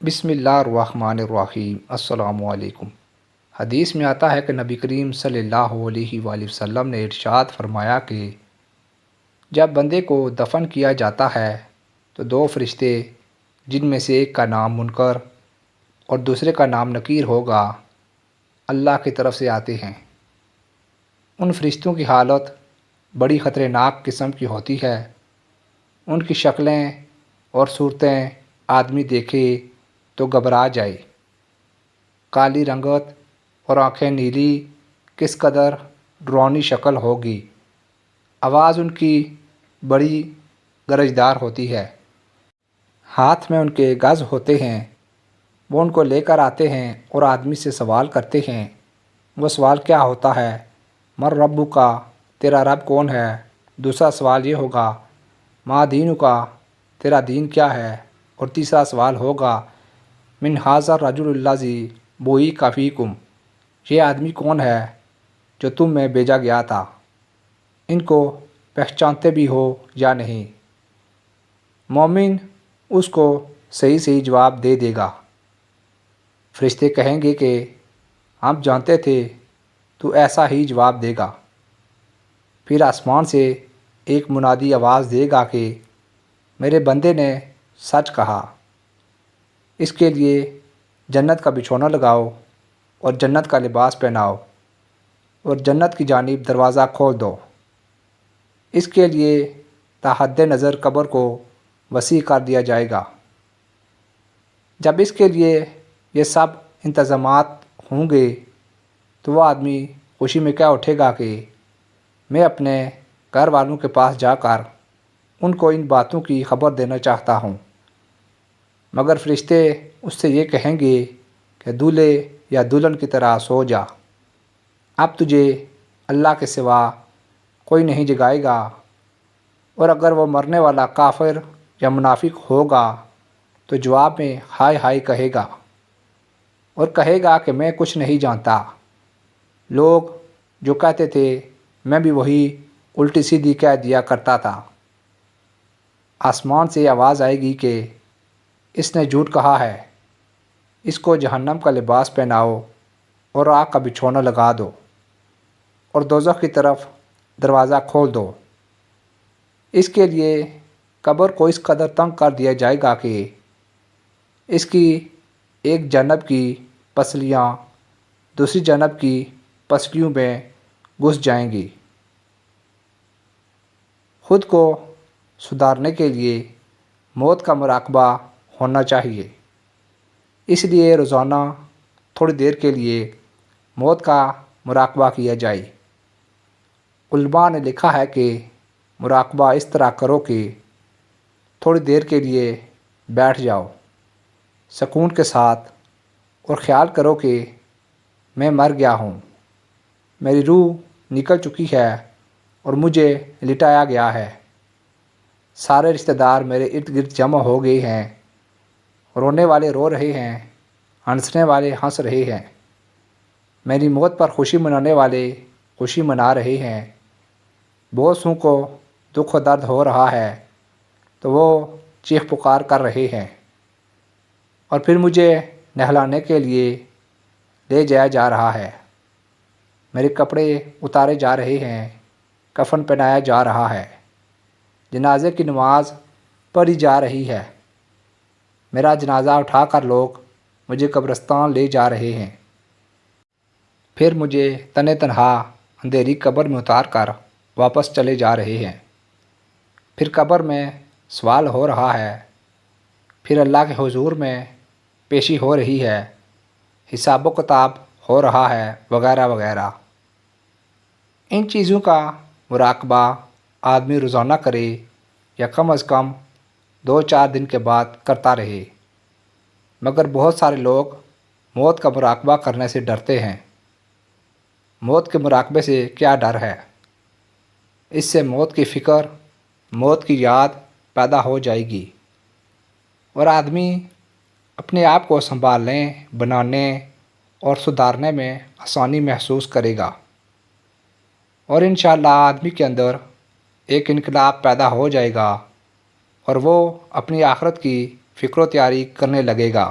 بسم اللہ الرحمن الرحیم۔ السلام علیکم۔ حدیث میں آتا ہے کہ نبی کریم صلی اللہ علیہ وآلہ وسلم نے ارشاد فرمایا کہ جب بندے کو دفن کیا جاتا ہے تو دو فرشتے، جن میں سے ایک کا نام منکر اور دوسرے کا نام نکیر ہوگا، اللہ کی طرف سے آتے ہیں۔ ان فرشتوں کی حالت بڑی خطرناک قسم کی ہوتی ہے۔ ان کی شکلیں اور صورتیں آدمی دیکھے تو گھبرا جائے۔ کالی رنگت اور آنکھیں نیلی، کس قدر ڈراؤنی شکل ہوگی۔ آواز ان کی بڑی گرجدار ہوتی ہے۔ ہاتھ میں ان کے گز ہوتے ہیں۔ وہ ان کو لے کر آتے ہیں اور آدمی سے سوال کرتے ہیں۔ وہ سوال کیا ہوتا ہے؟ من ربک، تیرا رب کون ہے؟ دوسرا سوال یہ ہوگا، ما دینک، تیرا دین کیا ہے؟ اور تیسرا سوال ہوگا، من ھذا الرجل الذی بعث فیکم، یہ آدمی کون ہے جو تم میں بھیجا گیا تھا؟ ان کو پہچانتے بھی ہو یا نہیں؟ مومن اس کو صحیح صحیح جواب دے دے گا۔ فرشتے کہیں گے کہ ہم جانتے تھے تو ایسا ہی جواب دے گا۔ پھر آسمان سے ایک منادی آواز دے گا کہ میرے بندے نے سچ کہا، اس کے لیے جنت کا بچھونا لگاؤ اور جنت کا لباس پہناؤ اور جنت کی جانب دروازہ کھول دو۔ اس کے لیے تا حد نظر قبر کو وسیع کر دیا جائے گا۔ جب اس کے لیے یہ سب انتظامات ہوں گے تو وہ آدمی خوشی میں کہہ اٹھے گا کہ میں اپنے گھر والوں کے پاس جا کر ان کو ان باتوں کی خبر دینا چاہتا ہوں، مگر فرشتے اس سے یہ کہیں گے کہ دولہے یا دلہن کی طرح سو جا، اب تجھے اللہ کے سوا کوئی نہیں جگائے گا۔ اور اگر وہ مرنے والا کافر یا منافق ہوگا تو جواب میں ہائے ہائے کہے گا اور کہے گا کہ میں کچھ نہیں جانتا۔ لوگ جو کہتے تھے میں بھی وہی الٹی سیدھی کہہ دیا کرتا تھا۔ آسمان سے آواز آئے گی کہ اس نے جھوٹ کہا ہے، اس کو جہنم کا لباس پہناؤ اور آگ کا بچھونا لگا دو اور دوزخ کی طرف دروازہ کھول دو۔ اس کے لیے قبر کو اس قدر تنگ کر دیا جائے گا کہ اس کی ایک جانب کی پسلیاں دوسری جانب کی پسلیوں میں گھس جائیں گی۔ خود کو سدھارنے کے لیے موت کا مراقبہ ہونا چاہیے۔ اس لیے روزانہ تھوڑی دیر کے لیے موت کا مراقبہ کیا جائے۔ علماء نے لکھا ہے کہ مراقبہ اس طرح کرو کہ تھوڑی دیر کے لیے بیٹھ جاؤ سکون کے ساتھ اور خیال کرو کہ میں مر گیا ہوں، میری روح نکل چکی ہے اور مجھے لٹایا گیا ہے۔ سارے رشتہ دار میرے ارد گرد جمع ہو گئے ہیں، رونے والے رو رہے ہیں، ہنسنے والے ہنس رہے ہیں، میری موت پر خوشی منانے والے خوشی منا رہے ہیں۔ بہت سوں کو دکھ و درد ہو رہا ہے تو وہ چیخ پکار کر رہے ہیں، اور پھر مجھے نہلانے کے لیے لے جایا جا رہا ہے۔ میرے کپڑے اتارے جا رہے ہیں، کفن پہنایا جا رہا ہے، جنازے کی نماز پڑھی جا رہی ہے، میرا جنازہ اٹھا کر لوگ مجھے قبرستان لے جا رہے ہیں۔ پھر مجھے تنِ تنہا اندھیری قبر میں اتار کر واپس چلے جا رہے ہیں۔ پھر قبر میں سوال ہو رہا ہے، پھر اللہ کے حضور میں پیشی ہو رہی ہے، حساب و کتاب ہو رہا ہے، وغیرہ وغیرہ۔ ان چیزوں کا مراقبہ آدمی روزانہ کرے یا کم از کم 2-4 دن کے بعد کرتا رہے، مگر بہت سارے لوگ موت کا مراقبہ کرنے سے ڈرتے ہیں۔ موت کے مراقبے سے کیا ڈر ہے؟ اس سے موت کی فکر، موت کی یاد پیدا ہو جائے گی اور آدمی اپنے آپ کو سنبھالنے، بنانے اور سدھارنے میں آسانی محسوس کرے گا، اور انشاءاللہ آدمی کے اندر ایک انقلاب پیدا ہو جائے گا اور وہ اپنی آخرت کی فکر و تیاری کرنے لگے گا۔